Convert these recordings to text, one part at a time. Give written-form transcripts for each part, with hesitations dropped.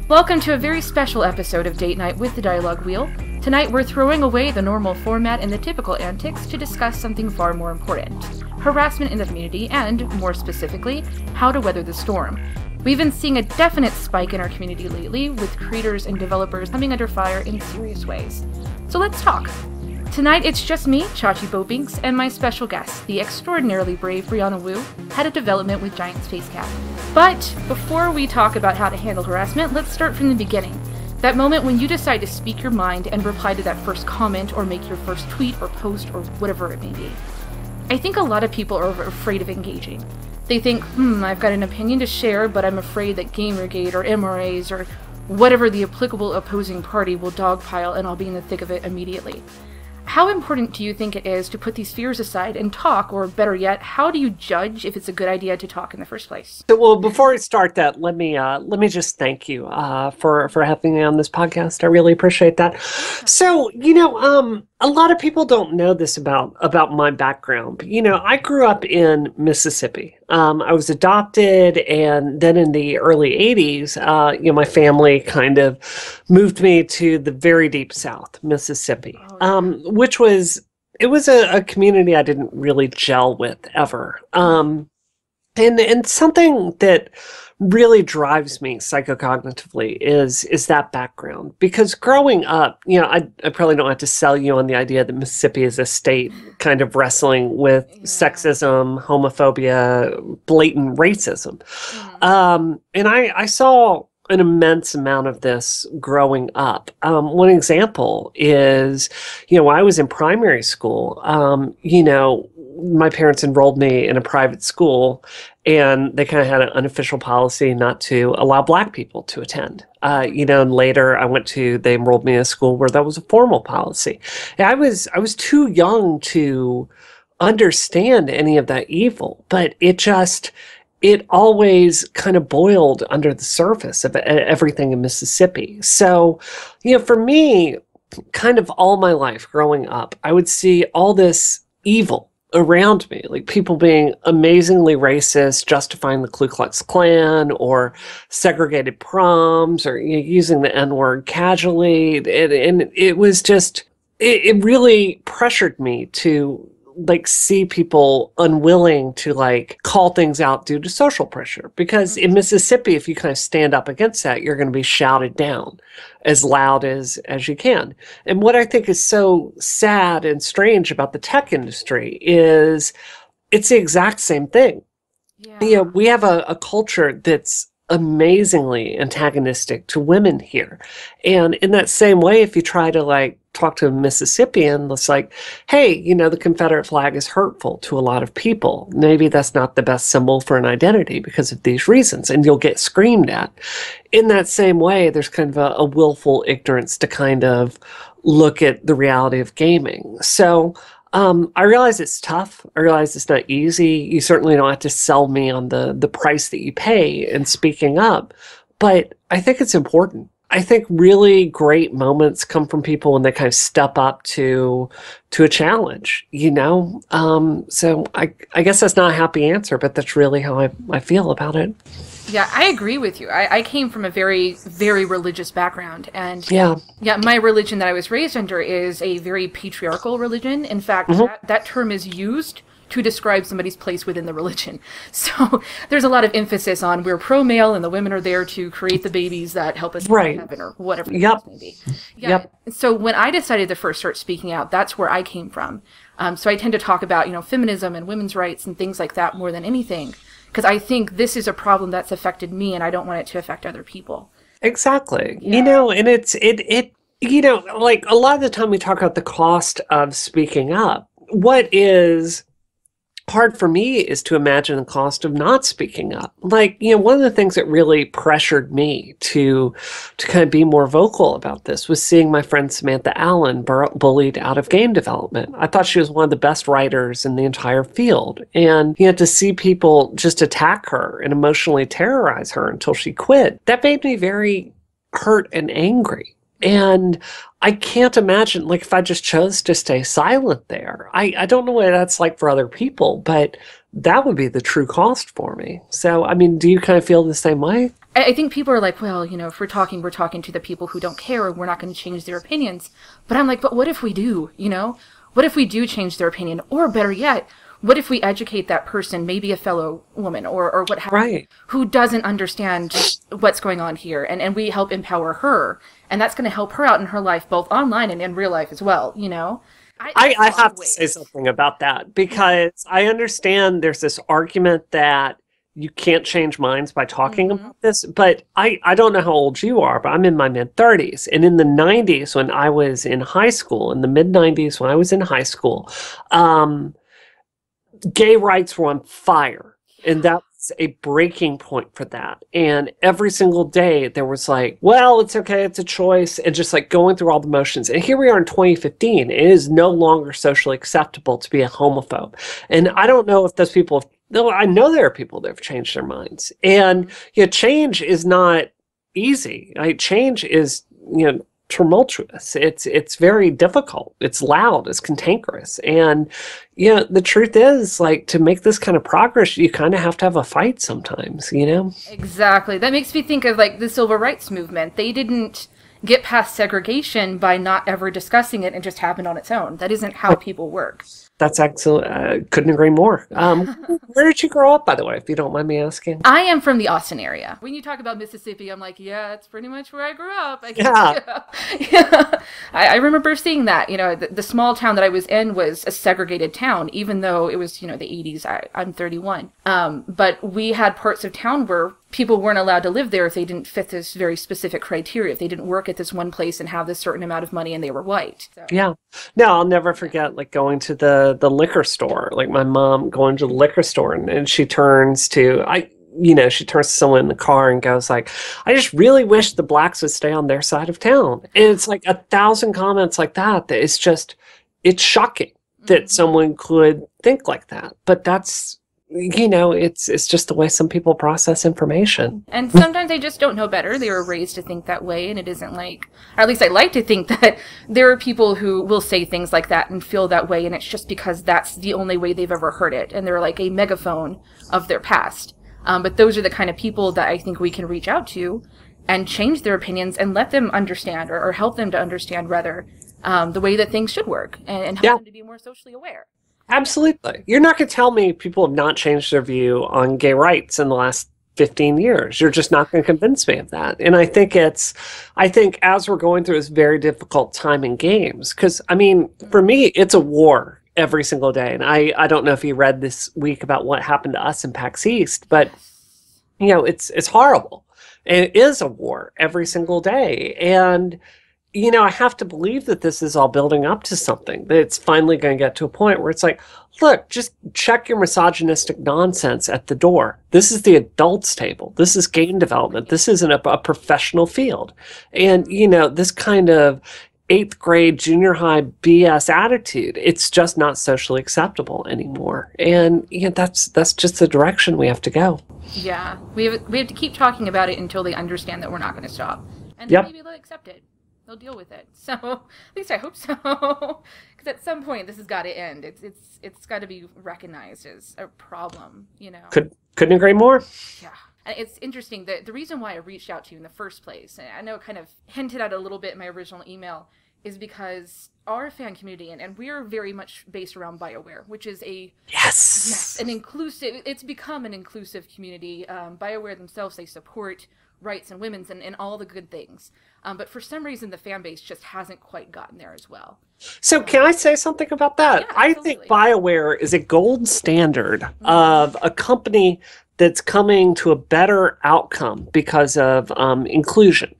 Welcome to a very special episode of Date Night with the Dialogue Wheel. Tonight we're throwing away the normal format and the typical antics to discuss something far more important: harassment in the community and, more specifically, how to weather the storm. We've been seeing a definite spike in our community lately, with creators and developers coming under fire in serious ways. So let's talk. Tonight it's just me, Chachi Bobinks, and my special guest, the extraordinarily brave Brianna Wu, head of development with giant Spacekat. But before we talk about how to handle harassment, let's start from the beginning. That moment when you decide to speak your mind and reply to that first comment or make your first tweet or post or whatever it may be. I think a lot of people are afraid of engaging. They think, I've got an opinion to share, but I'm afraid that Gamergate or MRAs or whatever the applicable opposing party will dogpile and I'll be in the thick of it immediately. How important do you think it is to put these fears aside and talk, or better yet, how do you judge if it's a good idea to talk in the first place? Well, before I start that, let me just thank you for having me on this podcast. I really appreciate that. So, a lot of people don't know this about my background. But, I grew up in Mississippi. I was adopted, and then in the early 80s, my family kind of moved me to the very deep South, Mississippi, which was a community I didn't really gel with ever. And something that really drives me psychocognitively is that background. Because growing up, I probably don't have to sell you on the idea that Mississippi is a state kind of wrestling with sexism, homophobia, blatant racism. And I saw an immense amount of this growing up. One example is, when I was in primary school, my parents enrolled me in a private school, and they kind of had an unofficial policy not to allow Black people to attend. And later they enrolled me in a school where that was a formal policy. And I was too young to understand any of that evil, but it always kind of boiled under the surface of everything in Mississippi. So, for me, kind of all my life growing up, I would see all this evil around me, like people being amazingly racist, justifying the Ku Klux Klan, or segregated proms, or using the N-word casually. And it was just, it really pressured me to see people unwilling to call things out due to social pressure. Because in Mississippi, if you kind of stand up against that, you're going to be shouted down as loud as you can. And what I think is so sad and strange about the tech industry is it's the exact same thing. Yeah. We have a culture that's amazingly antagonistic to women here. And in that same way, if you try to talk to a Mississippian, it's hey, the Confederate flag is hurtful to a lot of people. Maybe that's not the best symbol for an identity because of these reasons, and you'll get screamed at. In that same way, there's kind of a willful ignorance to kind of look at the reality of gaming. So I realize it's tough. I realize it's not easy. You certainly don't have to sell me on the price that you pay in speaking up, but I think it's important. I think really great moments come from people when they kind of step up to a challenge, So I guess that's not a happy answer, but that's really how I feel about it. Yeah, I agree with you. I came from a very, very religious background. And yeah, my religion that I was raised under is a very patriarchal religion. In fact, that term is used to describe somebody's place within the religion. So there's a lot of emphasis on we're pro-male and the women are there to create the babies that help us in heaven or whatever the case may be. Yeah. Yep. So when I decided to first start speaking out, that's where I came from. So I tend to talk about, feminism and women's rights and things like that more than anything, because I think this is a problem that's affected me and I don't want it to affect other people. Exactly. Yeah. And it's, a lot of the time we talk about the cost of speaking up. What is hard for me is to imagine the cost of not speaking up. One of the things that really pressured me to kind of be more vocal about this was seeing my friend Samantha Allen bullied out of game development. I thought she was one of the best writers in the entire field. And to see people just attack her and emotionally terrorize her until she quit, that made me very hurt and angry. And I can't imagine, if I just chose to stay silent there. I don't know what that's like for other people, but that would be the true cost for me. So, do you kind of feel the same way? I think people are like, well, if we're talking to the people who don't care, we're not going to change their opinions. But I'm like, but what if we do, What if we do change their opinion? Or better yet, what if we educate that person, maybe a fellow woman or what have you, who doesn't understand what's going on here, and we help empower her, and that's going to help her out in her life, both online and in real life as well, I have to say something about that, because I understand there's this argument that you can't change minds by talking about this, but I don't know how old you are, but I'm in my mid-30s. And in the 90s, when I was in high school, in the mid-90s, when I was in high school, gay rights were on fire. And that's a breaking point for that. And every single day there was like, well, it's okay, it's a choice, and just like going through all the motions. And here we are in 2015. It is no longer socially acceptable to be a homophobe. And I don't know if those people, I know there are people that have changed their minds. And change is not easy. Change is, tumultuous. It's very difficult. It's loud. It's cantankerous. And the truth is, like, to make this kind of progress, you kind of have to have a fight sometimes, Exactly. That makes me think of like the civil rights movement. They didn't get past segregation by not ever discussing it, and just happened on its own. That isn't how people work. That's excellent. Couldn't agree more. Where did you grow up, by the way, if you don't mind me asking? I am from the Austin area. When you talk about Mississippi, I'm like, yeah, it's pretty much where I grew up. I guess. Yeah. I remember seeing that. The small town that I was in was a segregated town, even though it was, the 80s. I'm 31. But we had parts of town where people weren't allowed to live there if they didn't fit this very specific criteria, if they didn't work at this one place and have this certain amount of money and they were white. So. Yeah. No, I'll never forget, like, going to the liquor store, like my mom going to the liquor store, and she turns to, she turns to someone in the car and goes like, I just really wish the blacks would stay on their side of town. And it's like 1,000 comments like that. It's shocking that someone could think like that. But that's, it's just the way some people process information. And sometimes they just don't know better. They were raised to think that way, and it isn't like, or at least I like to think that there are people who will say things like that and feel that way, and it's just because that's the only way they've ever heard it, and they're like a megaphone of their past. But those are the kind of people that I think we can reach out to and change their opinions and let them understand, or help them to understand, rather, the way that things should work, and help them to be more socially aware. Absolutely. You're not going to tell me people have not changed their view on gay rights in the last 15 years. You're just not going to convince me of that. And I think as we're going through this very difficult time in games, because, for me, it's a war every single day. And I don't know if you read this week about what happened to us in PAX East, but, it's horrible. And it is a war every single day. And I have to believe that this is all building up to something, that it's finally going to get to a point where it's like, look, just check your misogynistic nonsense at the door. This is the adults table. This is game development. This isn't a professional field. And, this kind of 8th grade, junior high BS attitude, it's just not socially acceptable anymore. And that's just the direction we have to go. Yeah, we have to keep talking about it until they understand that we're not going to stop. And then maybe they'll accept it. They'll deal with it. So, at least I hope so. Because at some point, this has got to end. It's got to be recognized as a problem, Couldn't agree more. Yeah. And it's interesting that the reason why I reached out to you in the first place, and I know it kind of hinted at a little bit in my original email, is because our fan community, and we're very much based around Bioware, which is an inclusive, it's become an inclusive community. Bioware themselves, they support rights and women's and all the good things. But for some reason, the fan base just hasn't quite gotten there as well. So can I say something about that? Yeah, I think Bioware is a gold standard of a company that's coming to a better outcome because of inclusion.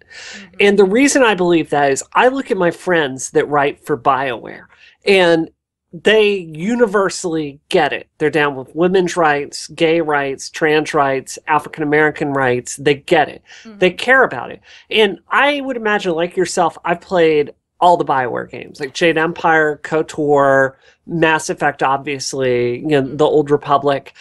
And the reason I believe that is I look at my friends that write for Bioware, and they universally get it. They're down with women's rights, gay rights, trans rights, African-American rights. They get it. They care about it. And I would imagine, like yourself, I've played all the Bioware games, like Jade Empire, KOTOR, Mass Effect, obviously, the Old Republic.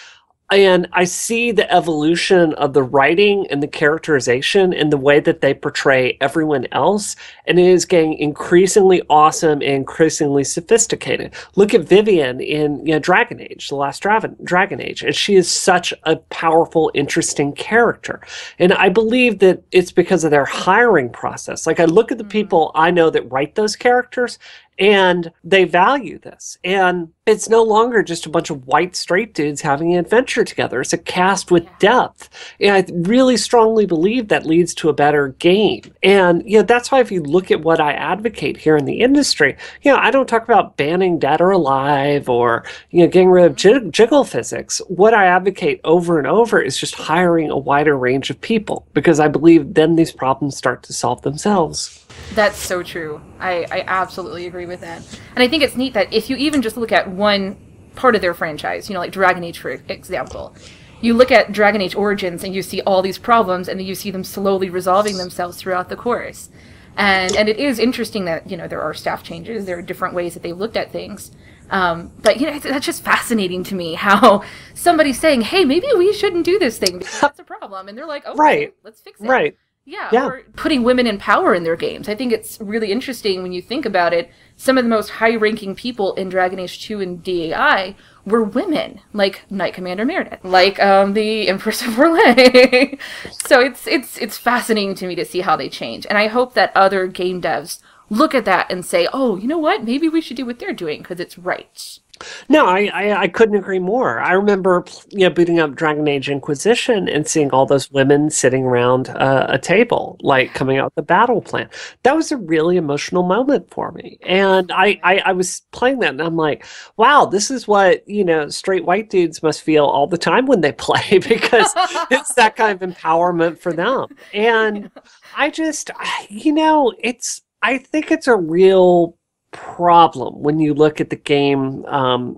And I see the evolution of the writing and the characterization and the way that they portray everyone else. And it is getting increasingly awesome and increasingly sophisticated. Look at Vivian in Dragon Age, the last Dragon Age. And she is such a powerful, interesting character. And I believe that it's because of their hiring process. Like, I look at the people I know that write those characters, and they value this. And it's no longer just a bunch of white straight dudes having an adventure together. It's a cast with depth. And I really strongly believe that leads to a better game. And, that's why if you look at what I advocate here in the industry, I don't talk about banning Dead or Alive or, getting rid of jiggle physics. What I advocate over and over is just hiring a wider range of people, because I believe then these problems start to solve themselves. That's so true. I absolutely agree with that. And I think it's neat that if you even just look at one part of their franchise, like Dragon Age, for example, you look at Dragon Age Origins and you see all these problems, and then you see them slowly resolving themselves throughout the course. And it is interesting that, there are staff changes, there are different ways that they've looked at things. But, that's just fascinating to me, how somebody's saying, hey, maybe we shouldn't do this thing because that's a problem. And they're like, okay, right. Let's fix it. Right. Yeah, or putting women in power in their games. I think it's really interesting when you think about it. Some of the most high-ranking people in Dragon Age 2 and DAI were women, like Knight Commander Meredith, like the Empress of Orlais. So it's fascinating to me to see how they change. And I hope that other game devs look at that and say, oh, you know what? Maybe we should do what they're doing because it's right. No, I couldn't agree more. I remember, booting up Dragon Age Inquisition and seeing all those women sitting around a table, like coming out with the battle plan. That was a really emotional moment for me. And I was playing that and I'm like, wow, this is what, straight white dudes must feel all the time when they play, because it's that kind of empowerment for them. And I just, I think it's a real problem when you look at the game,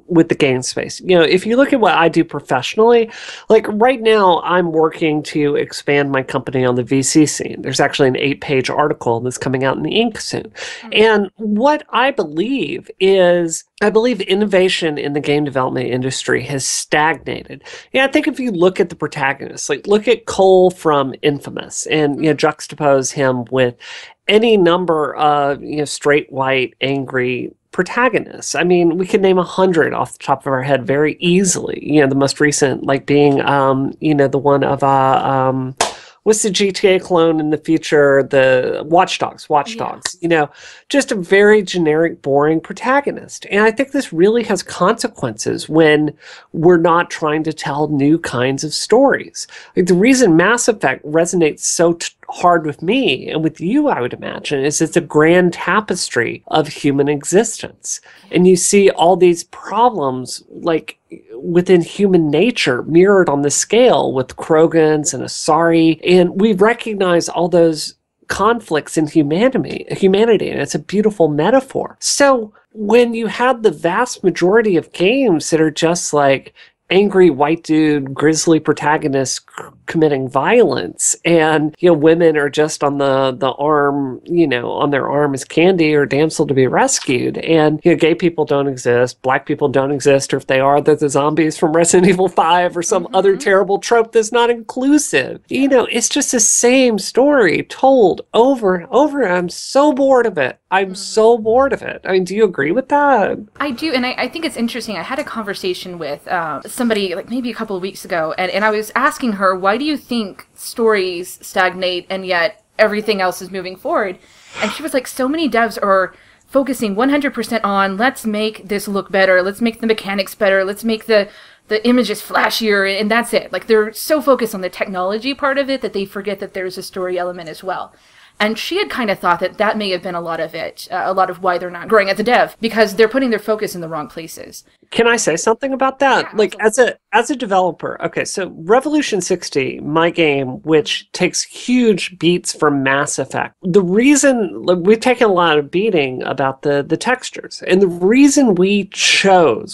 with the game space. If you look at what I do professionally, like right now I'm working to expand my company on the VC scene. There's actually an 8-page article that's coming out in the ink soon. And what I believe is, innovation in the game development industry has stagnated. I think if you look at the protagonists, like look at Cole from Infamous and juxtapose him with any number of straight white angry protagonists. I mean, we could name 100 off the top of our head very easily. The most recent, like being the one of what's the GTA clone in the future? The Watch Dogs. Yeah. Just a very generic, boring protagonist. And I think this really has consequences when we're not trying to tell new kinds of stories. Like, the reason Mass Effect resonates so hard with me and with you, I would imagine, is it's a grand tapestry of human existence. And you see all these problems, like, within human nature mirrored on the scale with Krogans and Asari, and we recognize all those conflicts in humanity, and it's a beautiful metaphor. So when you have the vast majority of games that are just like angry white dude, grisly protagonists committing violence, and women are just on the arm, on their arm is candy or damsel to be rescued, and gay people don't exist, black people don't exist, or if they are, they're the zombies from Resident Evil 5 or some other terrible trope that's not inclusive. It's just the same story told over and over. I'm so bored of it. So bored of it. I mean, do you agree with that? I do, and I think it's interesting. I had a conversation with somebody like maybe a couple of weeks ago, and I was asking her, why do you think stories stagnate and yet everything else is moving forward? And she was like, so many devs are focusing 100% on, let's make this look better, let's make the mechanics better, let's make the images flashier, and that's it. Like, they're so focused on the technology part of it that they forget that there's a story element as well. And she had kind of thought that may have been a lot of it, a lot of why they're not growing as a dev, because they're putting their focus in the wrong places. Can I say something about that? Yeah, like, as a developer, okay, so Revolution 60, my game, which takes huge beats from Mass Effect. The reason we've taken a lot of beating about the textures, and the reason we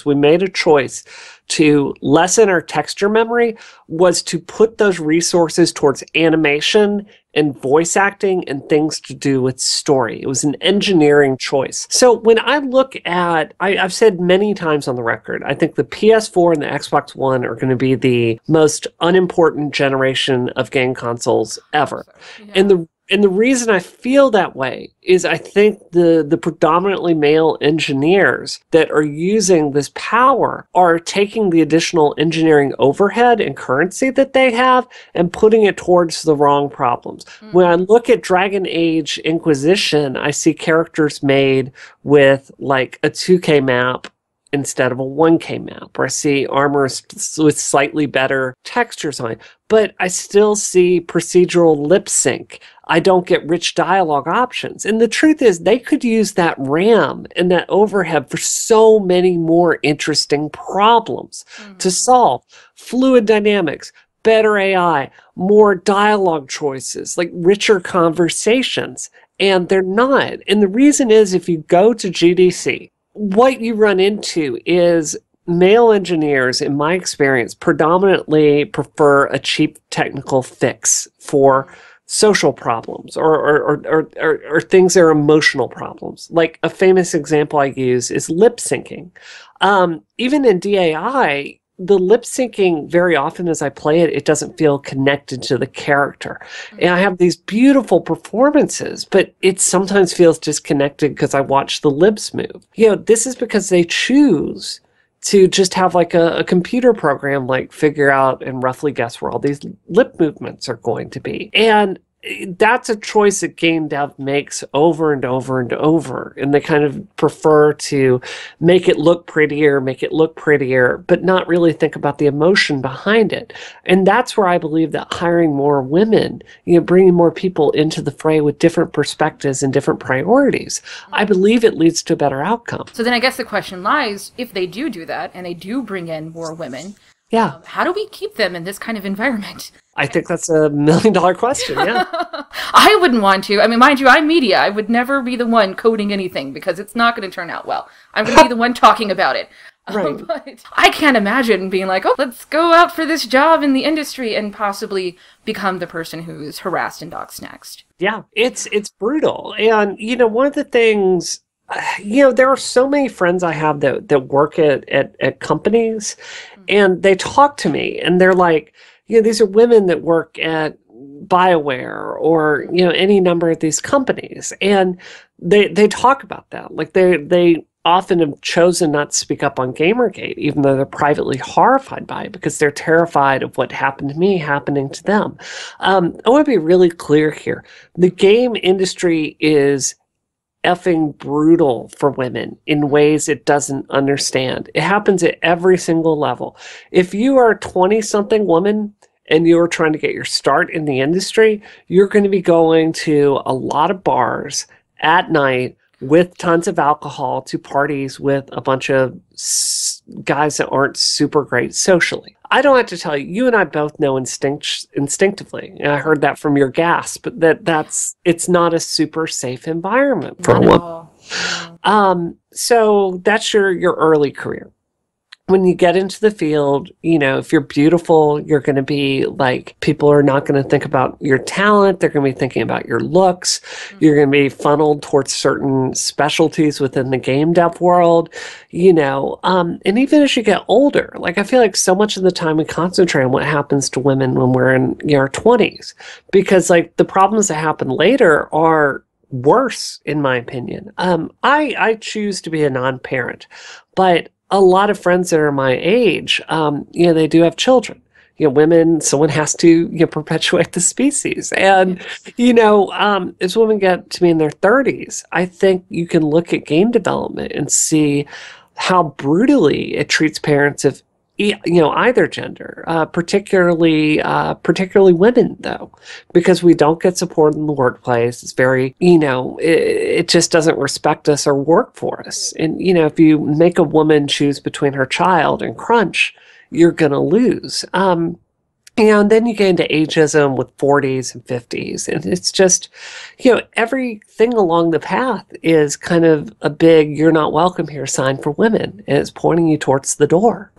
made a choice to lessen our texture memory was to put those resources towards animation and voice acting and things to do with story. It was an engineering choice. So when I look at, I've said many times on the record. I think the PS4 and the Xbox One are going to be the most unimportant generation of game consoles ever. Yeah. And the reason I feel that way is I think the predominantly male engineers that are using this power are taking the additional engineering overhead and currency that they have and putting it towards the wrong problems. Mm-hmm. When I look at Dragon Age Inquisition, I see characters made with like a 2K map instead of a 1K map, or I see armor with slightly better textures on it, but I still see procedural lip sync. I don't get rich dialogue options. And the truth is, they could use that RAM and that overhead for so many more interesting problems to solve. Fluid dynamics, better AI, more dialogue choices, like richer conversations, and they're not. And the reason is, if you go to GDC, what you run into is male engineers, in my experience, predominantly prefer a cheap technical fix for social problems or things that are emotional problems. Like a famous example I use is lip syncing. Even in DAI, the lip syncing, very often as I play it, it doesn't feel connected to the character. And I have these beautiful performances, but it sometimes feels disconnected because I watch the lips move. You know, this is because they choose to just have like a computer program like figure out and roughly guess where all these lip movements are going to be. And that's a choice that game dev makes over and over and over. And they kind of prefer to make it look prettier, but not really think about the emotion behind it. And that's where I believe that hiring more women, you know, bringing more people into the fray with different perspectives and different priorities, I believe it leads to a better outcome. So then I guess the question lies, if they do that and they do bring in more women, how do we keep them in this kind of environment? I think that's $1 million question, yeah. I wouldn't want to. I mean, mind you, I'm media. I would never be the one coding anything because it's not going to turn out well. I'm going to be the one talking about it. Right. But I can't imagine being like, oh, let's go out for this job in the industry and possibly become the person who's harassed and doxxed next. Yeah, it's brutal. And, you know, one of the things... You know, there are so many friends I have that work at companies, and they talk to me, and they're like, you know, these are women that work at Bioware or, you know, any number of these companies, and they talk about that. Like they often have chosen not to speak up on Gamergate, even though they're privately horrified by it because they're terrified of what happened to me happening to them. I want to be really clear here. The game industry is effing brutal for women in ways it doesn't understand. It happens at every single level. If you are a 20-something woman and you're trying to get your start in the industry, you're going to be going to a lot of bars at night with tons of alcohol to parties with a bunch of guys that aren't super great socially. I don't have to tell you, you and I both know instinctively, and I heard that from your gasp, it's not a super safe environment for a woman. So that's your early career. When you get into the field, you know, if you're beautiful, you're going to be like, people are not going to think about your talent. They're going to be thinking about your looks. You're going to be funneled towards certain specialties within the game dev world, you know, and even as you get older, like I feel like so much of the time we concentrate on what happens to women when we're in our 20s, because like the problems that happen later are worse, in my opinion. I choose to be a non-parent, but a lot of friends that are my age, you know, they do have children. You know, someone has to, you know, perpetuate the species. And, you know, as women get to be in their 30s, I think you can look at game development and see how brutally it treats parents of, you know, either gender, particularly women, though, because we don't get support in the workplace. It's very, you know, it just doesn't respect us or work for us. And, you know, if you make a woman choose between her child and crunch, you're going to lose. And then you get into ageism with 40s and 50s. And it's just, you know, everything along the path is kind of a big, you're not welcome here sign for women. And it's pointing you towards the door.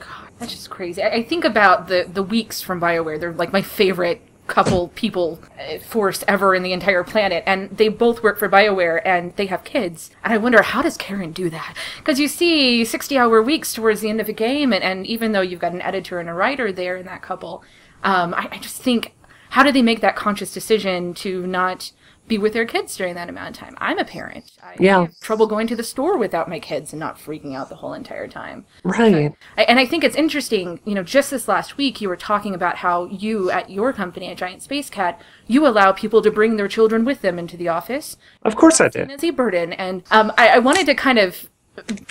God, that's just crazy. I think about the Weeks from Bioware. They're like my favorite couple people force ever in the entire planet, and they both work for BioWare, and they have kids. And I wonder, how does Karen do that? Because you see 60-hour weeks towards the end of a game, and even though you've got an editor and a writer there in that couple, I just think, how do they make that conscious decision to not be with their kids during that amount of time? I'm a parent. I have trouble going to the store without my kids and not freaking out the whole entire time. Right. And I think it's interesting, just this last week, you were talking about how you, at your company, at Giant Spacekat, you allow people to bring their children with them into the office. Of course I did. As a burden. And I wanted to kind of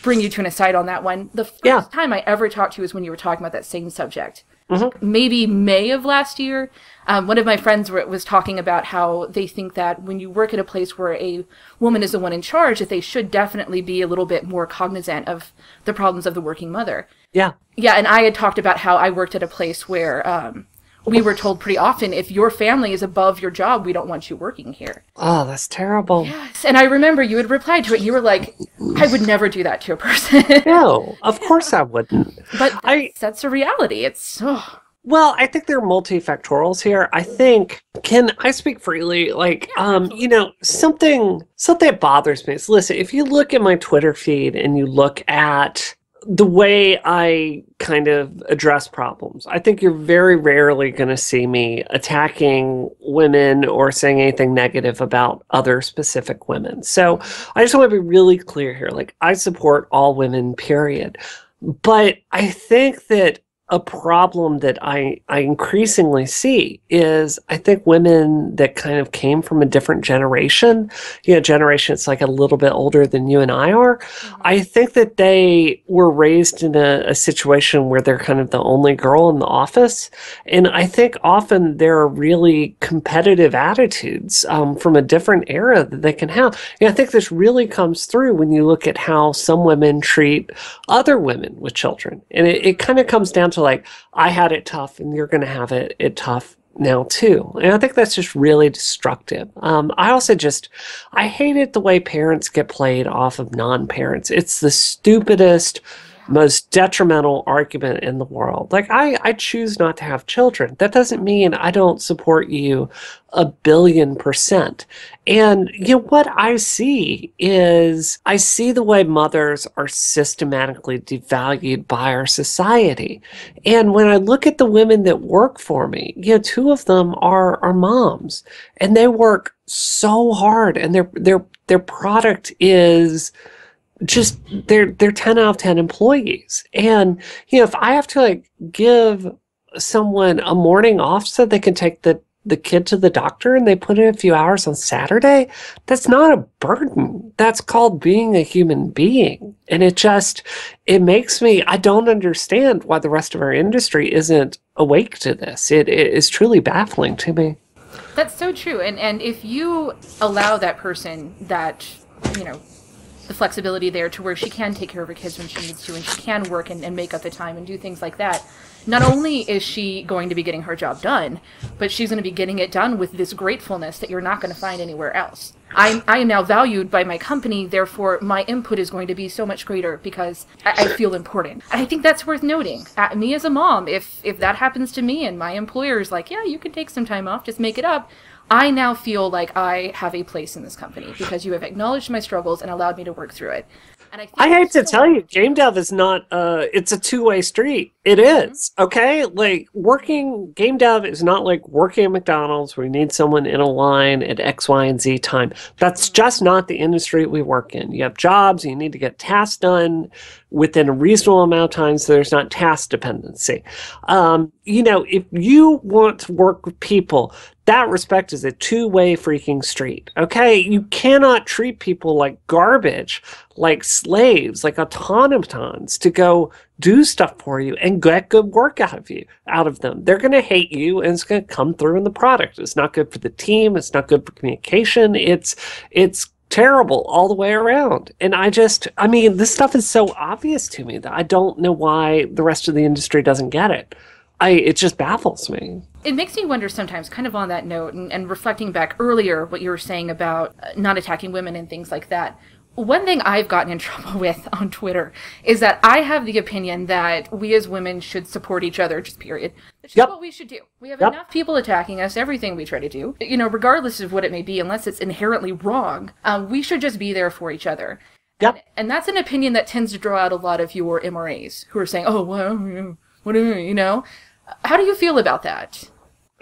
bring you to an aside on that one. The first time I ever talked to you was when you were talking about that same subject. Maybe May of last year. One of my friends was talking about how they think that when you work at a place where a woman is the one in charge, that they should definitely be a little bit more cognizant of the problems of the working mother. Yeah, and I had talked about how I worked at a place where we were told pretty often, if your family is above your job, we don't want you working here. Oh, that's terrible. Yes, and I remember you had replied to it, and you were like, I would never do that to a person. No, of course I wouldn't. But that's a reality. It's... Well, I think there are multifactorials here. I think, can I speak freely? Like, something that bothers me is, listen, if you look at my Twitter feed and you look at the way I kind of address problems, I think you're very rarely going to see me attacking women or saying anything negative about other specific women. So I just want to be really clear here. Like, I support all women, period. But I think that a problem that I increasingly see is, I think women that kind of came from a different generation, generation that's like a little bit older than you and I are, I think that they were raised in a situation where they're kind of the only girl in the office. And I think often there are really competitive attitudes from a different era that they can have. I think this really comes through when you look at how some women treat other women with children. And it kind of comes down to, like, I had it tough and you're going to have it tough now too. And I think that's just really destructive. I hated the way parents get played off of non-parents. It's the stupidest, most detrimental argument in the world. Like, I choose not to have children. That doesn't mean I don't support you 1,000,000,000%. And what I see is, I see the way mothers are systematically devalued by our society. And when I look at the women that work for me, 2 of them are moms, and they work so hard, and their product is just, they're 10 out of 10 employees. And if I have to give someone a morning off so they can take the kid to the doctor and they put in a few hours on Saturday, that's not a burden. That's called being a human being. And it makes me, I don't understand why the rest of our industry isn't awake to this. It is truly baffling to me. That's so true. And if you allow that person that, the flexibility there to where she can take care of her kids when she needs to, and she can work and make up the time and do things like that, not only is she going to be getting her job done, but she's going to be getting it done with this gratefulness that you're not going to find anywhere else. I am now valued by my company, therefore my input is going to be so much greater because I feel important. I think that's worth noting. Me as a mom, if that happens to me and my employer is like, yeah, you can take some time off, just make it up, I now feel like I have a place in this company because you have acknowledged my struggles and allowed me to work through it. And I hate to tell you, game dev is not, it's a two-way street. It is, okay? Like, game dev is not like working at McDonald's where you need someone in a line at X, Y, and Z time. That's just not the industry we work in. You have jobs, you need to get tasks done within a reasonable amount of time so there's not task dependency. If you want to work with people, that respect is a two-way freaking street, okay? You cannot treat people like garbage, like slaves, like automatons to go do stuff for you and get good work out of them. They're going to hate you, and it's going to come through in the product. It's not good for the team. It's not good for communication. It's terrible all the way around. And this stuff is so obvious to me that I don't know why the rest of the industry doesn't get it. It just baffles me. It makes me wonder sometimes, kind of on that note, and reflecting back earlier what you were saying about not attacking women and things like that. one thing I've gotten in trouble with on Twitter is that I have the opinion that we as women should support each other, just period. That's just what we should do. We have enough people attacking us, everything we try to do, you know, regardless of what it may be, unless it's inherently wrong, we should just be there for each other. Yep. And that's an opinion that tends to draw out a lot of your MRAs who are saying, oh, well, what do you know? How do you feel about that?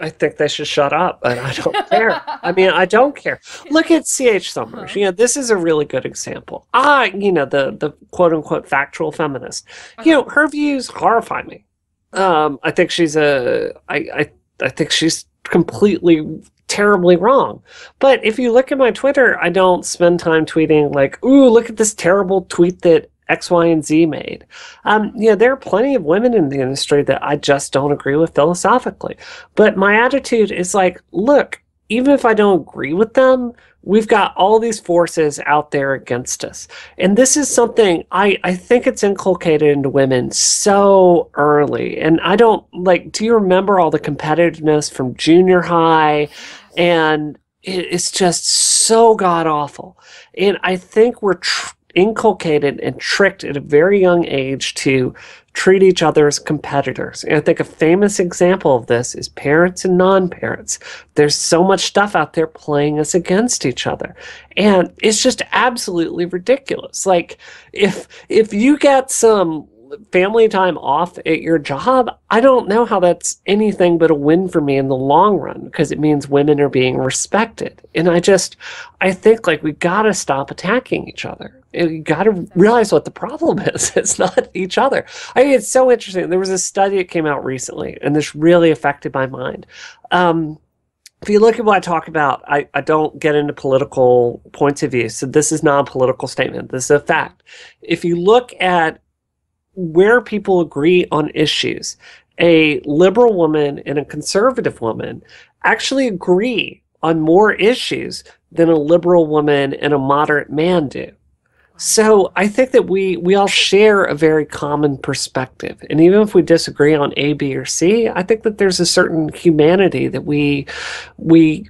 I think they should shut up, but I don't care. I mean, I don't care. Look at C.H. Summers. You know, this is a really good example. You know, the quote-unquote factual feminist. You know, her views horrify me. I think she's I think she's completely, terribly wrong. But if you look at my Twitter, I don't spend time tweeting like, ooh, look at this terrible tweet that X, Y, and Z made. You know, there are plenty of women in the industry that I just don't agree with philosophically. But my attitude is like, look, even if I don't agree with them, we've got all these forces out there against us. And this is something I think it's inculcated into women so early. And I don't, like, do you remember all the competitiveness from junior high? And it's just so god-awful. And I think we're inculcated and tricked at a very young age to treat each other as competitors. And I think a famous example of this is parents and non-parents. There's so much stuff out there playing us against each other. And it's just absolutely ridiculous. Like, if you get some family time off at your job, I don't know how that's anything but a win for me in the long run, because it means women are being respected. And I think like we gotta stop attacking each other. You gotta realize what the problem is. It's not each other. I mean, it's so interesting. There was a study that came out recently, and this really affected my mind. If you look at what I talk about, I don't get into political points of view. So this is not a political statement. This is a fact. If you look at where people agree on issues, a liberal woman and a conservative woman actually agree on more issues than a liberal woman and a moderate man do. So I think that we all share a very common perspective. And even if we disagree on A, B, or C, I think that there's a certain humanity that we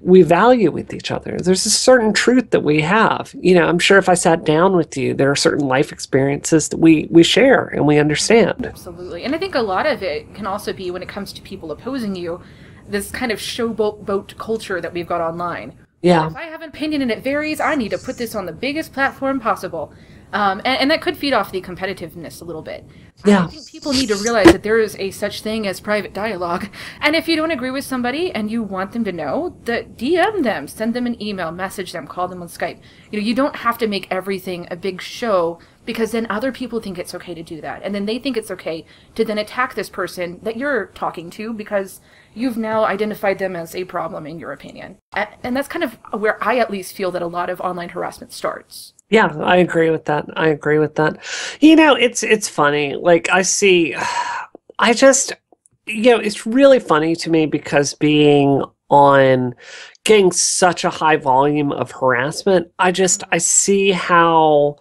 value with each other. There's a certain truth that we have. You know, I'm sure if I sat down with you, there are certain life experiences that we share and we understand. Absolutely. And I think a lot of it can also be, when it comes to people opposing you, this kind of showboat culture that we've got online. Yeah. If I have an opinion and it varies, I need to put this on the biggest platform possible. And that could feed off the competitiveness a little bit. Yeah. I think people need to realize that there is a such thing as private dialogue. And if you don't agree with somebody and you want them to know, DM them, send them an email, message them, call them on Skype. You know, you don't have to make everything a big show, because then other people think it's okay to do that. And then they think it's okay to then attack this person that you're talking to because you've now identified them as a problem in your opinion. And that's kind of where I at least feel that a lot of online harassment starts. Yeah, I agree with that. I agree with that. You know, it's funny. Like, you know, it's really funny to me because getting such a high volume of harassment, I see how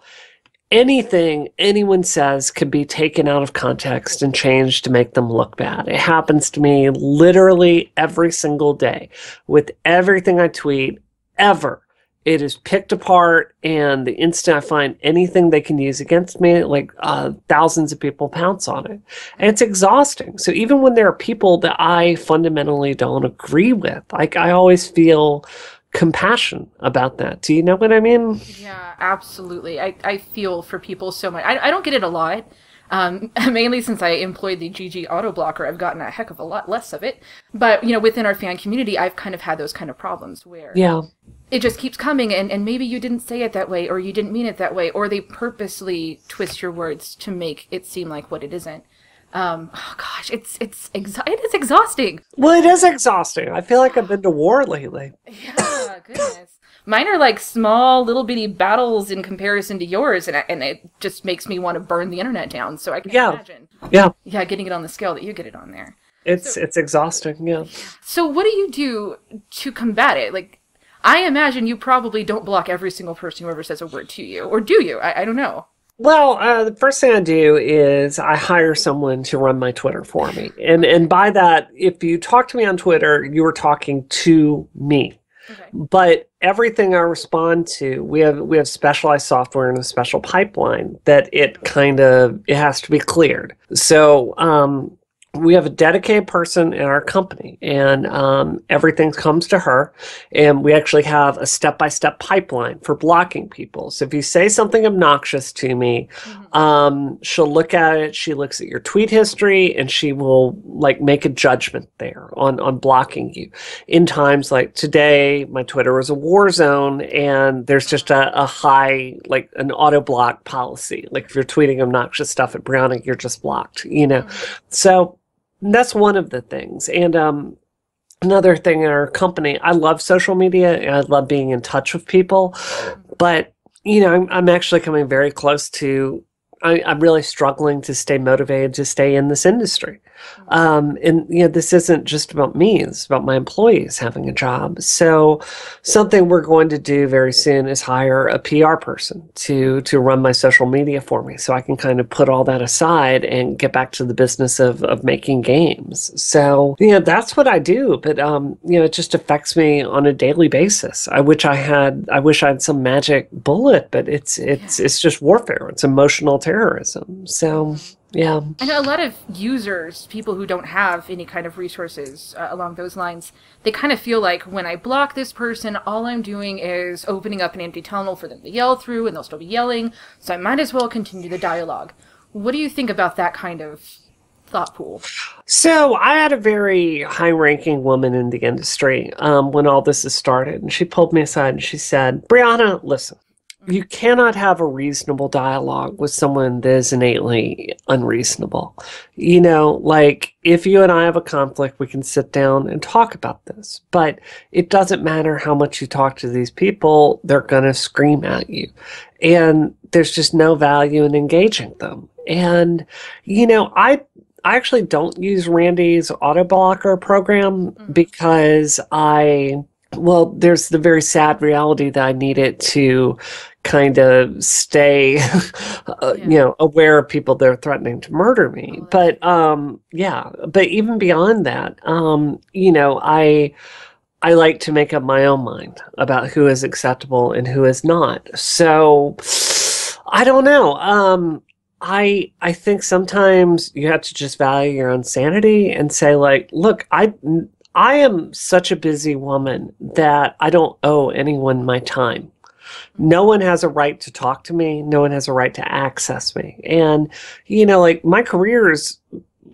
anything anyone says could be taken out of context and changed to make them look bad. It happens to me literally every single day with everything I tweet ever. It is picked apart, and the instant I find anything they can use against me, like thousands of people pounce on it. And it's exhausting. So even when there are people that I fundamentally don't agree with, like, I always feel compassion about that. Do you know what I mean? Yeah, absolutely. I feel for people so much. I don't get it a lot. Mainly since I employed the GG Autoblocker, I've gotten a heck of a lot less of it. But, you know, within our fan community, I've kind of had those kind of problems where it just keeps coming, and maybe you didn't say it that way, or you didn't mean it that way, or they purposely twist your words to make it seem like what it isn't. Oh gosh, it is exhausting. Well, it is exhausting. I feel like I've been to war lately. Yeah, goodness. Mine are like small, little bitty battles in comparison to yours, and it just makes me want to burn the internet down. So I can imagine. Yeah, getting it on the scale that you get it on there. It's exhausting. Yeah. So what do you do to combat it? Like, I imagine you probably don't block every single person who ever says a word to you, or do you? I don't know. Well, the first thing I do is I hire someone to run my Twitter for me. And by that, if you talk to me on Twitter, you are talking to me. Okay. But everything I respond to, we have specialized software and a special pipeline that it has to be cleared. So we have a dedicated person in our company, and everything comes to her, and we actually have a step-by-step pipeline for blocking people. So if you say something obnoxious to me, she'll look at it, she looks at your tweet history, and she will like make a judgment there on blocking you. In times like today, my Twitter was a war zone, and there's just a high, like an auto block policy. Like if you're tweeting obnoxious stuff at Browning, you're just blocked, So that's one of the things. And another thing in our company, I love social media and I love being in touch with people, but I'm actually coming very close to, I'm really struggling to stay motivated to stay in this industry. And this isn't just about me, it's about my employees having a job. So something we're going to do very soon is hire a PR person to run my social media for me, so I can kind of put all that aside and get back to the business of making games. So that's what I do, but it just affects me on a daily basis. I wish I had some magic bullet, but it's just warfare. It's emotional terrorism. So yeah. I know a lot of users, people who don't have any kind of resources along those lines, they kind of feel like when I block this person, all I'm doing is opening up an empty tunnel for them to yell through, and they'll still be yelling, so I might as well continue the dialogue. What do you think about that kind of thought pool? So I had a very high-ranking woman in the industry when all this has started, and she pulled me aside and she said, Brianna, listen. You cannot have a reasonable dialogue with someone that is innately unreasonable. Like if you and I have a conflict, we can sit down and talk about this. But it doesn't matter how much you talk to these people, they're going to scream at you. And there's just no value in engaging them. And, I actually don't use Randy's Autoblocker program because there's the very sad reality that I need it to kind of stay, aware of people that are threatening to murder me. But, but even beyond that, I like to make up my own mind about who is acceptable and who is not. So I don't know. I think sometimes you have to just value your own sanity and say, like, look, I am such a busy woman that I don't owe anyone my time. No one has a right to talk to me. No one has a right to access me. And, like my career is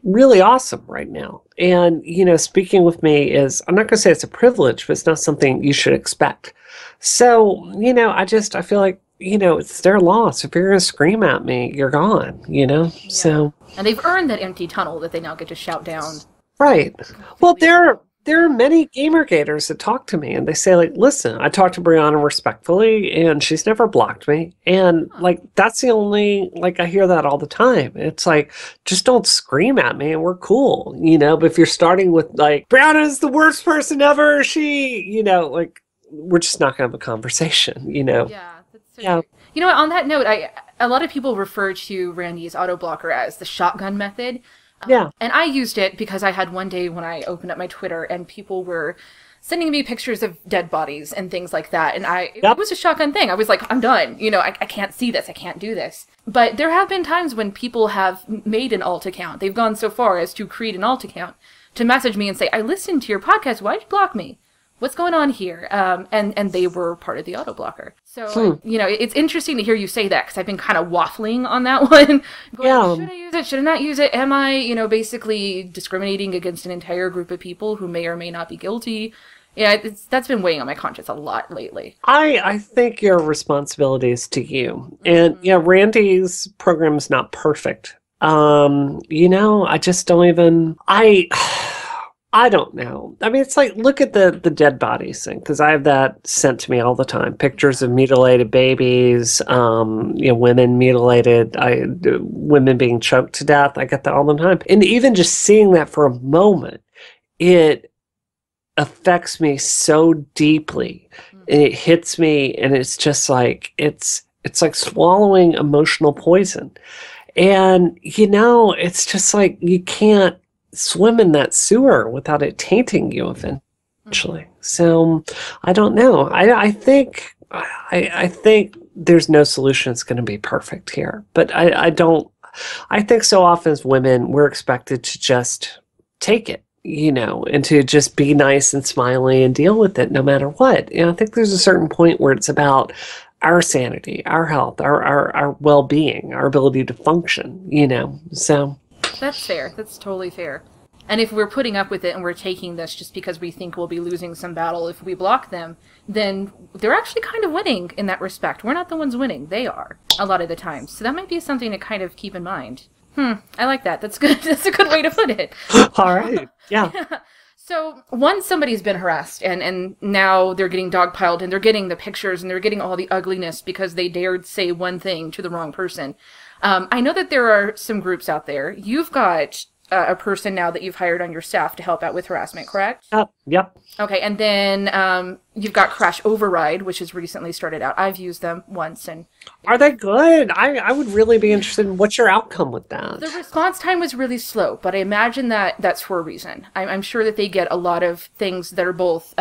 really awesome right now. And, speaking with me is, I'm not going to say it's a privilege, but it's not something you should expect. So, I feel like, it's their loss. If you're going to scream at me, you're gone, Yeah. So. And they've earned that empty tunnel that they now get to shout down. Right. Well, there are many Gamergaters that talk to me and they say, like, listen, I talk to Brianna respectfully and she's never blocked me. And like, that's the only, like, I hear that all the time. It's like, just don't scream at me and we're cool, but if you're starting with like, Brianna's the worst person ever, like, we're just not gonna have a conversation, Yeah, that's so Yeah. On that note, a lot of people refer to Randy's Autoblocker as the shotgun method. Yeah. And I used it because I had one day when I opened up my Twitter and people were sending me pictures of dead bodies and things like that. And it was a shotgun thing. I was like, I'm done. I can't see this. I can't do this. But there have been times when people have made an alt account. They've gone so far as to create an alt account to message me and say, I listened to your podcast. Why'd you block me? What's going on here? And they were part of the auto blocker. So, it's interesting to hear you say that because I've been kind of waffling on that one. Going, should I use it? Should I not use it? Am I, basically discriminating against an entire group of people who may or may not be guilty? Yeah, that's been weighing on my conscience a lot lately. I think your responsibility is to you. And Randy's program is not perfect. I just don't even, I don't know. I mean, it's like, look at the dead bodies thing, because I have that sent to me all the time. Pictures of mutilated babies, women mutilated, women being choked to death. I get that all the time. And even just seeing that for a moment, it affects me so deeply. And it hits me, and it's just like, it's like swallowing emotional poison. And, it's just like, you can't swim in that sewer without it tainting you eventually. So I don't know. I think there's no solution that's going to be perfect here. But I don't. I think so often as women, we're expected to just take it, and to just be nice and smiley and deal with it no matter what. I think there's a certain point where it's about our sanity, our health, our well-being, our ability to function, so. That's fair. That's totally fair. And if we're putting up with it and we're taking this just because we think we'll be losing some battle if we block them, then they're actually kind of winning in that respect. We're not the ones winning. They are, a lot of the time. So that might be something to kind of keep in mind. I like that. That's good. That's a good way to put it. All right. Yeah. So once somebody's been harassed and now they're getting dogpiled and they're getting the pictures and they're getting all the ugliness because they dared say one thing to the wrong person. I know that there are some groups out there. You've got a person now that you've hired on your staff to help out with harassment, correct? Yep. Okay, and then you've got Crash Override, which has recently started out. I've used them once. And are they good? I would really be interested in what's your outcome with that. The response time was really slow, but I imagine that that's for a reason. I'm sure that they get a lot of things that are both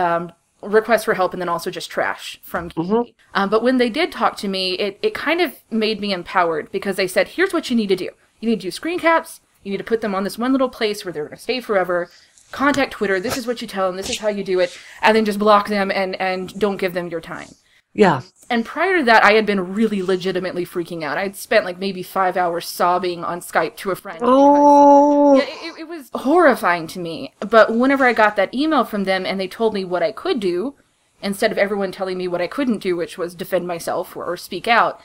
requests for help and then also just trash from community. But when they did talk to me, it kind of made me empowered because they said, here's what you need to do. You need to do screen caps. You need to put them on this one little place where they're going to stay forever. Contact Twitter. This is what you tell them. This is how you do it. And then just block them and don't give them your time. Yeah. And prior to that, I had been really legitimately freaking out. I'd spent like maybe 5 hours sobbing on Skype to a friend. Oh. Yeah, it was horrifying to me. But whenever I got that email from them and they told me what I could do, instead of everyone telling me what I couldn't do, which was defend myself or speak out,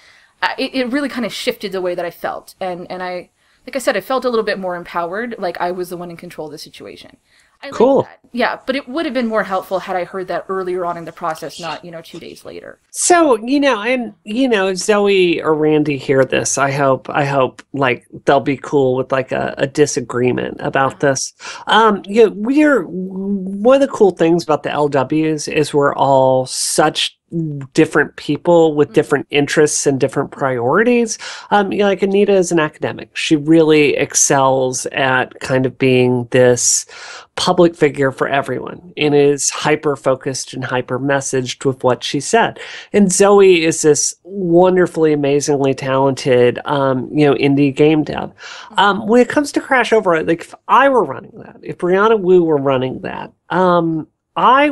it really kind of shifted the way that I felt. And I... Like I said, I felt a little bit more empowered, like I was the one in control of the situation. Cool. That. Yeah, but it would have been more helpful had I heard that earlier on in the process, not, 2 days later. So, Zoe or Randy hear this. I hope like they'll be cool with like a disagreement about this. One of the cool things about the LWs is we're all such different people with different interests and different priorities. Like Anita is an academic. She really excels at kind of being this public figure for everyone and is hyper focused and hyper messaged with what she said. And Zoe is this wonderfully, amazingly talented, indie game dev. When it comes to Crash Override, like if I were running that, if Brianna Wu were running that, I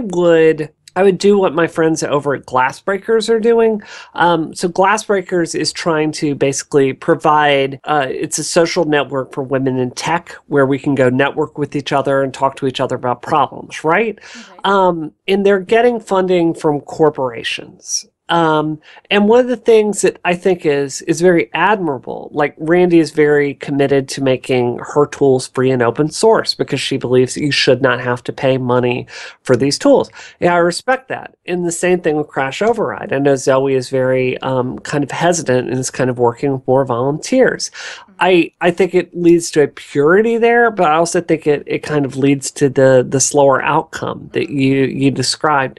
would do what my friends over at Glassbreakers are doing. So Glassbreakers is trying to basically provide, it's a social network for women in tech where we can go network with each other and talk to each other about problems, right? Okay. And they're getting funding from corporations. And one of the things that I think is very admirable, like Randy is very committed to making her tools free and open source because she believes that you should not have to pay money for these tools. Yeah, I respect that. And the same thing with Crash Override. I know Zoe is very kind of hesitant and is kind of working with more volunteers. I think it leads to a purity there, but I also think it kind of leads to the slower outcome that you described.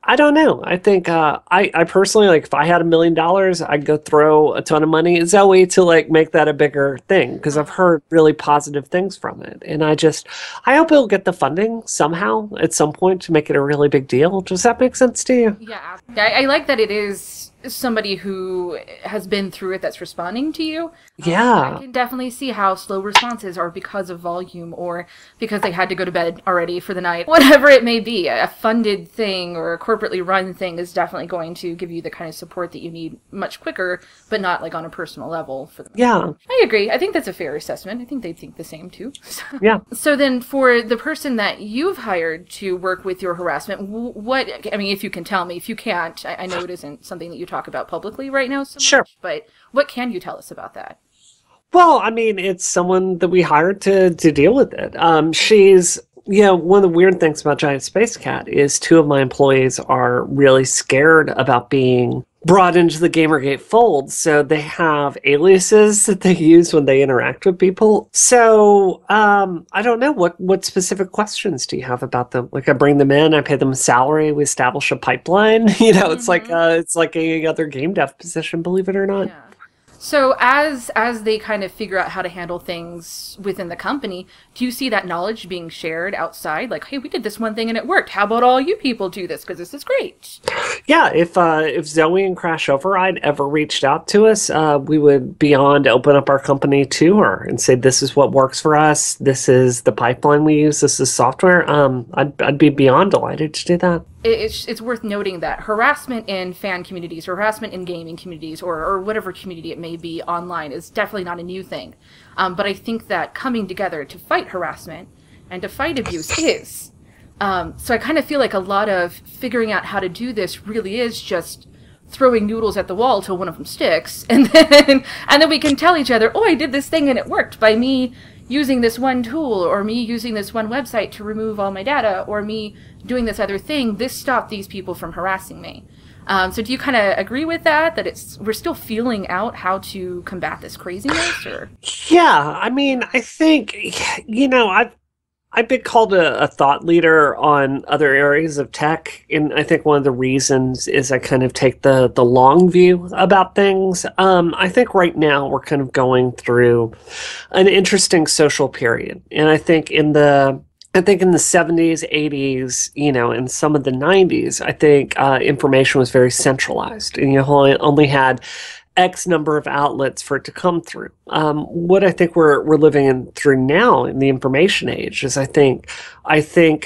I don't know. I think I personally, like, if I had $1 million, I'd go throw a ton of money at Zoe to like make that a bigger thing because I've heard really positive things from it, and I hope it'll get the funding somehow at some point to make it a really big deal. Does that make sense to you? Yeah, I like that it is somebody who has been through it that's responding to you. Yeah. I can definitely see how slow responses are because of volume or because they had to go to bed already for the night. Whatever it may be, a funded thing or a corporately run thing is definitely going to give you the kind of support that you need much quicker, but not like on a personal level. For them. Yeah. I agree. I think that's a fair assessment. I think they think the same too. Yeah. So then for the person that you've hired to work with your harassment, if you can tell me, if you can't, I know it isn't something that you talk about publicly right now so much, but what can you tell us about that? Well, it's someone that we hired to deal with it. She's, one of the weird things about Giant Spacekat is 2 of my employees are really scared about being brought into the Gamergate fold, so they have aliases that they use when they interact with people. So I don't know, what specific questions do you have about them? Like, I bring them in, I pay them a salary, we establish a pipeline. It's like a other game dev position, believe it or not. Yeah. So as they kind of figure out how to handle things within the company, do you see that knowledge being shared outside? Like, hey, we did this one thing and it worked. How about all you people do this because this is great? Yeah, if Zoe and Crash Override ever reached out to us, we would beyond open up our company to her and say, this is what works for us. This is the pipeline we use. This is software. I'd be beyond delighted to do that. It's worth noting that harassment in fan communities, or harassment in gaming communities, or whatever community it may be online is definitely not a new thing. But I think that coming together to fight harassment and to fight abuse is. So I kind of feel like a lot of figuring out how to do this really is just throwing noodles at the wall till one of them sticks, and then we can tell each other, oh, I did this thing and it worked by me using this one tool, or me using this one website to remove all my data, or me doing this other thing. This stopped these people from harassing me. So do you kind of agree with that? That we're still feeling out how to combat this craziness, or? Yeah, I mean, I think, I've been called a thought leader on other areas of tech, and I think one of the reasons is I kind of take the long view about things. I think right now we're kind of going through an interesting social period, and I think in the 70s, 80s, and some of the 90s, I think information was very centralized, and you only had X number of outlets for it to come through. What I think we're living through now in the information age is I think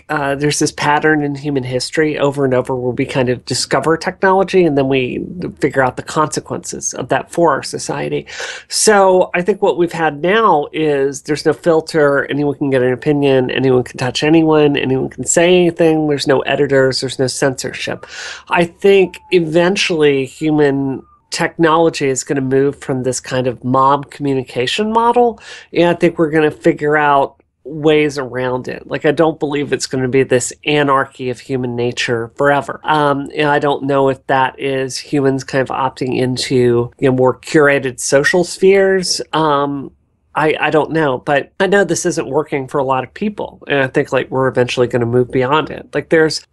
there's this pattern in human history over and over where we kind of discover technology and then we figure out the consequences of that for our society. So I think what we've had now is there's no filter. Anyone can get an opinion. Anyone can touch anyone. Anyone can say anything. There's no editors. There's no censorship. I think eventually human technology is going to move from this kind of mob communication model, and I think we're going to figure out ways around it. Like, I don't believe it's going to be this anarchy of human nature forever. And I don't know if that is humans kind of opting into more curated social spheres. I don't know, but I know this isn't working for a lot of people, and I think we're eventually going to move beyond it.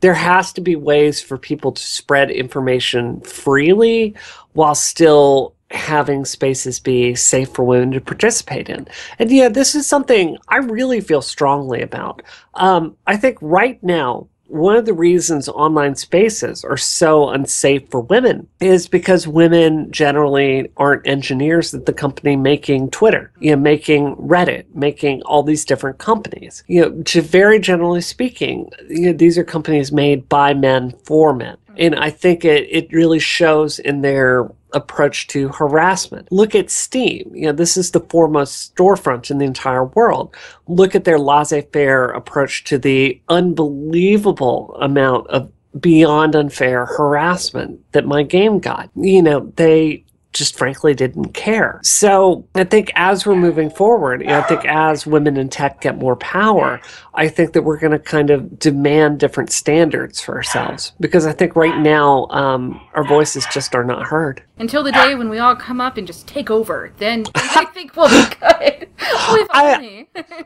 There has to be ways for people to spread information freely while still having spaces be safe for women to participate in. And yeah, this is something I really feel strongly about. I think right now, one of the reasons online spaces are so unsafe for women is because women generally aren't engineers at the company making Twitter, making Reddit, making all these different companies. Very generally speaking, these are companies made by men for men. And I think it really shows in their approach to harassment. Look at Steam. This is the foremost storefront in the entire world. Look at their laissez-faire approach to the unbelievable amount of beyond unfair harassment that my game got. They just frankly didn't care. So I think as we're moving forward, I think as women in tech get more power, I think that we're going to kind of demand different standards for ourselves, because I think right now our voices just are not heard. Until the day when we all come up and just take over, then I think we'll be good.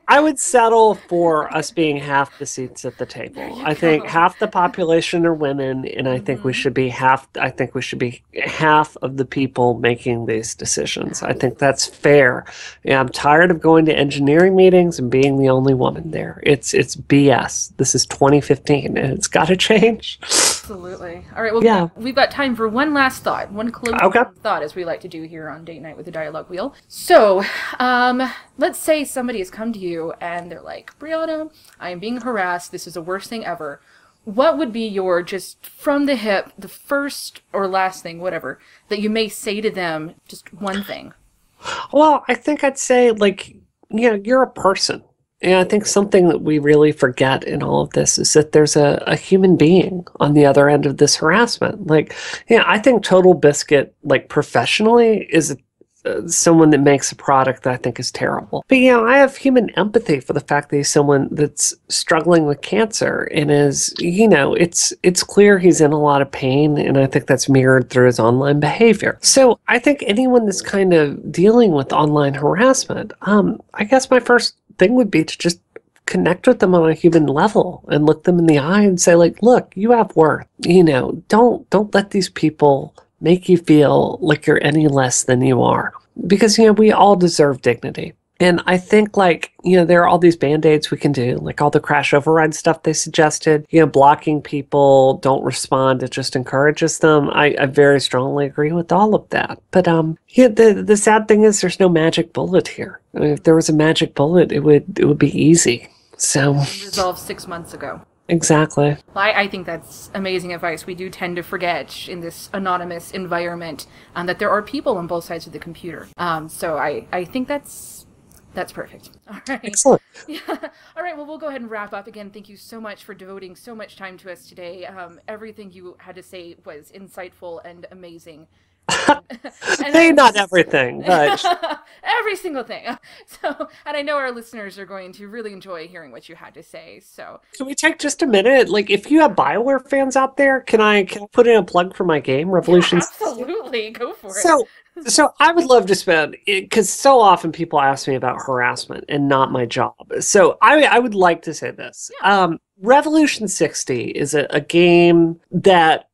I would settle for us being half the seats at the table. I think half the population are women, and I think we should be half. I think we should be half of the people making these decisions. I think that's fair. I'm tired of going to engineering meetings and being the only woman there. It's BS. This is 2015, and it's got to change. Absolutely. All right. Well, we've got time for one last thought, one closing thought, as we like to do here on Date Night with the Dialogue Wheel. So, let's say somebody has come to you and they're like, Brianna, I am being harassed. This is the worst thing ever. What would be your, just from the hip, the first or last thing, whatever, that you may say to them, just one thing? Well, I think I'd say, you're a person. And I think something that we really forget in all of this is that there's a human being on the other end of this harassment. I think Total Biscuit, professionally, is someone that makes a product that I think is terrible. But I have human empathy for the fact that he's someone that's struggling with cancer and is, it's clear he's in a lot of pain, and I think that's mirrored through his online behavior. So I think anyone that's kind of dealing with online harassment, I guess my first thing would be to just connect with them on a human level and look them in the eye and say, look, you have worth. Don't let these people make you feel like you're any less than you are. because, we all deserve dignity. And I think, there are all these band-aids we can do, like all the crash override stuff they suggested, blocking people don't respond, it just encourages them. I very strongly agree with all of that. But the sad thing is there's no magic bullet here. I mean, if there was a magic bullet, it would be easy. So resolved 6 months ago. Exactly. I think that's amazing advice. We do tend to forget in this anonymous environment that there are people on both sides of the computer. So I think that's perfect. All right. Excellent. Yeah. All right. Well, we'll go ahead and wrap up. Again, thank you so much for devoting so much time to us today. Everything you had to say was insightful and amazing. Maybe not everything, but every single thing. So, and I know our listeners are going to really enjoy hearing what you had to say. So, can we take just a minute? Like, if you have Bioware fans out there, can I put in a plug for my game, Revolution? Yeah, absolutely, go for it. So I would love to spend, because so often people ask me about Harassment and not my job. So I would like to say this. Yeah. Revolution 60 is a game that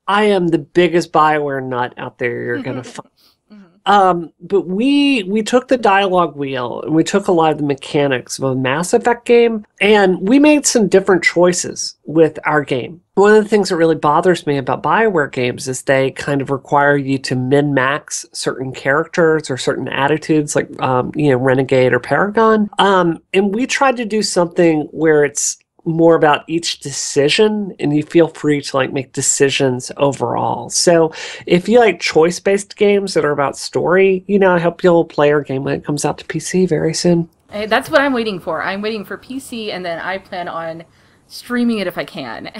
I am the biggest Bioware nut out there you're going to find. But we took the dialogue wheel and we took a lot of the mechanics of a Mass Effect game and we made some different choices with our game. One of the things that really bothers me about Bioware games is they kind of require you to min-max certain characters or certain attitudes like, Renegade or Paragon. And we tried to do something where it's more about each decision and you feel free to make decisions overall. So if you like choice-based games that are about story, I hope you'll play our game when it comes out to PC very soon. Hey, that's what I'm waiting for. I'm waiting for PC and then I plan on streaming it if I can.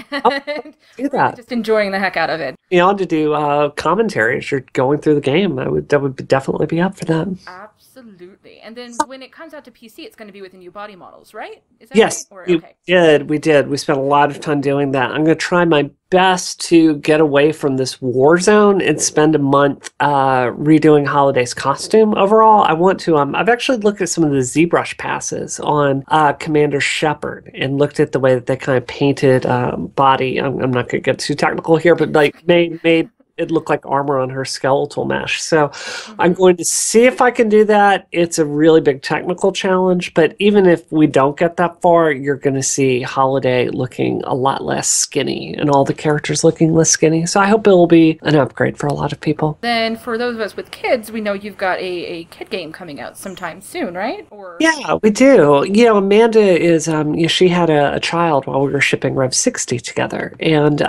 Do that. Just enjoying the heck out of it. To do commentary as you're going through the game. That would definitely be up for that. Absolutely. And then when it comes out to PC, it's going to be with the new body models, right? Is that yes, right? We did. We spent a lot of time doing that. I'm going to try my best to get away from this war zone and spend a month redoing Holiday's costume overall. I want to, I've actually looked at some of the ZBrush passes on Commander Shepard and looked at the way that they kind of painted body. I'm not going to get too technical here, but made it looked like armor on her skeletal mesh. So I'm going to see if I can do that. It's a really big technical challenge, but even if we don't get that far, you're going to see Holiday looking a lot less skinny and all the characters looking less skinny. So I hope it will be an upgrade for a lot of people. Then for those of us with kids, we know you've got a kid game coming out sometime soon, right? Yeah, we do. Amanda is, she had a child while we were shipping Rev 60 together. And,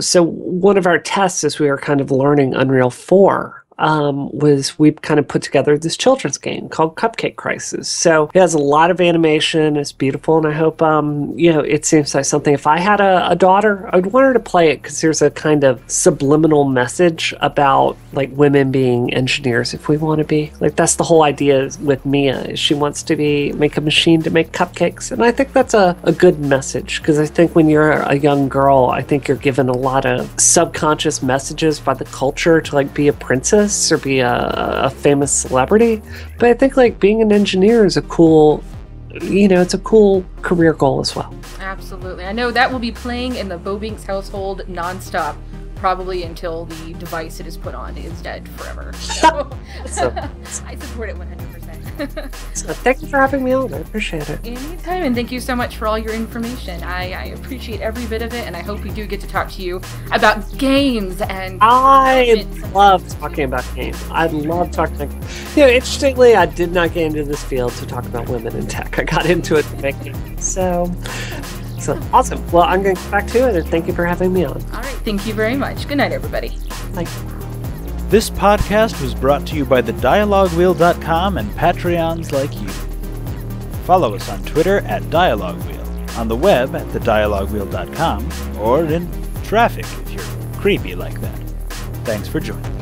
so one of our tests as we were kind of learning Unreal 4 was we kind of put together this children's game called Cupcake Crisis. So it has a lot of animation. It's beautiful. And I hope, it seems like something, if I had a daughter, I'd want her to play it because there's a kind of subliminal message about women being engineers if we want to be. That's the whole idea with Mia is she wants to make a machine to make cupcakes. And I think that's a good message because I think when you're a young girl, I think you're given a lot of subconscious messages by the culture to be a princess or be a famous celebrity. But I think being an engineer is a cool, it's a cool career goal as well. Absolutely. I know that will be playing in the Bobinks household nonstop, probably until the device it is put on is dead forever. So I support it 100%. So thank you for having me on. I appreciate it. Anytime, and thank you so much for all your information. I appreciate every bit of it, and I hope we do get to talk to you about games and... I love talking about games. I love talking... interestingly, I did not get into this field to talk about women in tech. I got into it to make games. So awesome. Well, I'm going to get back to it, and thank you for having me on. All right. Thank you very much. Good night, everybody. Thank you. This podcast was brought to you by thedialoguewheel.com and Patreons like you. Follow us on Twitter at DialogueWheel, on the web at thedialoguewheel.com, or in traffic if you're creepy like that. Thanks for joining.